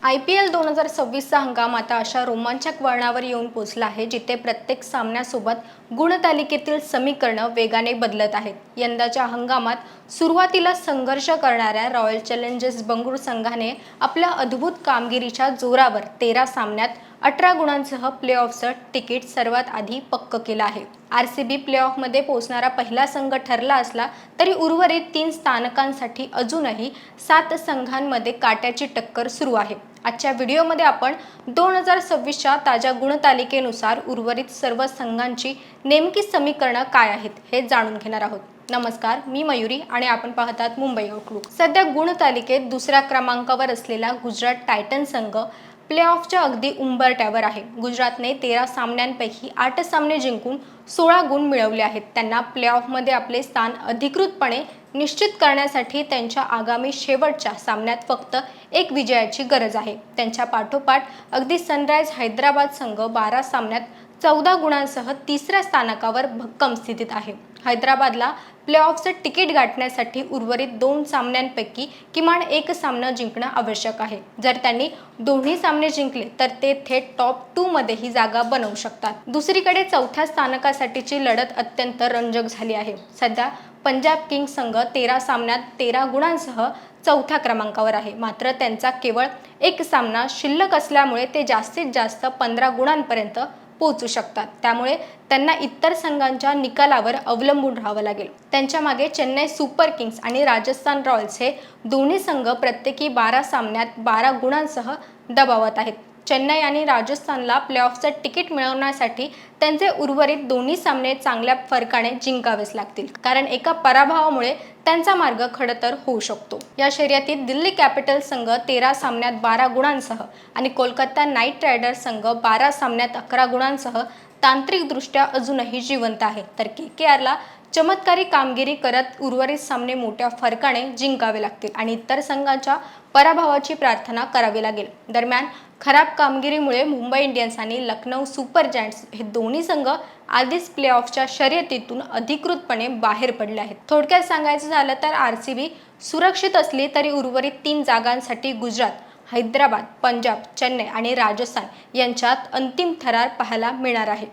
IPL 2026चा हंगाम आता अशा रोमांचक वळणावर येऊन पोहोचला आहे जिथे प्रत्येक सामन्यासोबत गुणतालिकेतील समीकरणं वेगाने बदलत आहेत. यंदाच्या हंगामात सुरुवातीला संघर्ष करणाऱ्या रॉयल चॅलेंजर्स बंगळुरू संघाने आपल्या अद्भुत कामगिरीच्या जोरावर 13 सामन्यात 18 गुणांसह प्लेऑफचं तिकीट सर्वात आधी पक्क केलं आहे. RCB प्लेऑफमध्ये पोहोचणारा पहिला संघ ठरला असला तरी उर्वरित 3 स्थानकांसाठी अजूनही 7 संघांमध्ये काट्याची टक्कर सुरू आहे. आजच्या व्हिडिओमध्ये आपण 2026च्या ताज्या गुणतालिकेनुसार उर्वरित सर्व संघांची नेमकी समीकरणं काय आहेत हे जाणून घेणार आहोत. नमस्कार, मी मयुरी आणि आपण पाहतात मुंबई आउटलुक. सध्या गुणतालिकेत दुसऱ्या क्रमांकावर असलेला गुजरात टायटन्स संघ प्लेऑफच्या अगदी उंबरठ्यावर आहे. गुजरातने 13 सामन्यांपैकी 8 सामने जिंकून 16 गुण मिळवले आहेत. त्यांना प्लेऑफमध्ये आपले स्थान अधिकृतपणे निश्चित करण्यासाठी त्यांच्या आगामी शेवटच्या सामन्यात फक्त एक विजयाची गरज आहे. त्यांच्या पाठोपाठ अगदी सनरायझर्स हैदराबाद संघ 12 सामन्यात 14 गुणांसह तिसऱ्या स्थानकावर भक्कम स्थितीत आहे. हैदराबादला प्लेऑफचं तिकीट गाठण्यासाठी उर्वरित 2 सामन्यांपैकी किमान एक सामना जिंकणं आवश्यक आहे. जर त्यांनी दोन्ही सामने जिंकले तर ते थेट टॉप 2 मध्येही जागा बनवू शकतात. दुसरीकडे चौथ्या स्थानकासाठीची लढत अत्यंत रंजक झाली आहे. सध्या पंजाब किंग्स संघ 13 सामन्यात 13 गुणांसह चौथ्या क्रमांकावर आहे. मात्र त्यांचा केवळ एक सामना शिल्लक असल्यामुळे ते जास्तीत जास्त 15 गुणांपर्यंत पोहोचू शकतात. त्यामुळे त्यांना इतर संघांच्या निकालावर अवलंबून राहावं लागेल. त्यांच्या मागे चेन्नई सुपर किंग्स आणि राजस्थान रॉयल्स हे दोन्ही संघ प्रत्येकी 12 सामन्यात 12 गुणांसह दबावात आहेत. चेन्नई आणि राजस्थानला प्लेऑफचं तिकीट मिळवण्यासाठी त्यांचे उर्वरित दोन्ही सामने चांगल्या फरकाने जिंकावेच लागतील, कारण एका पराभवामुळे त्यांचा मार्ग खडतर होऊ शकतो. या शर्यतीत दिल्ली कॅपिटल्स संघ 13 सामन्यात 12 गुणांसह आणि कोलकाता नाईट रायडर्स संघ 12 सामन्यात 11 गुणांसह तांत्रिकदृष्ट्या अजूनही जिवंत आहे. तर KKRला चमत्कारी कामगिरी करत उर्वरित सामने मोठ्या फरकाने जिंकावे लागतील आणि इतर संघांच्या पराभवाची प्रार्थना करावी लागेल. दरम्यान खराब कामगिरीमुळे मुंबई इंडियन्स आणि लखनौ सुपर जायंट्स हे दोन्ही संघ आधीच प्लेऑफच्या शर्यतीतून अधिकृतपणे बाहेर पडले आहेत. थोडक्यात सांगायचं झालं तर RCB सुरक्षित असली तरी उर्वरित 3 जागांसाठी गुजरात, हैदराबाद, पंजाब, चेन्नई आणि राजस्थान यांच्यात अंतिम थरार पाहायला मिळणार आहे.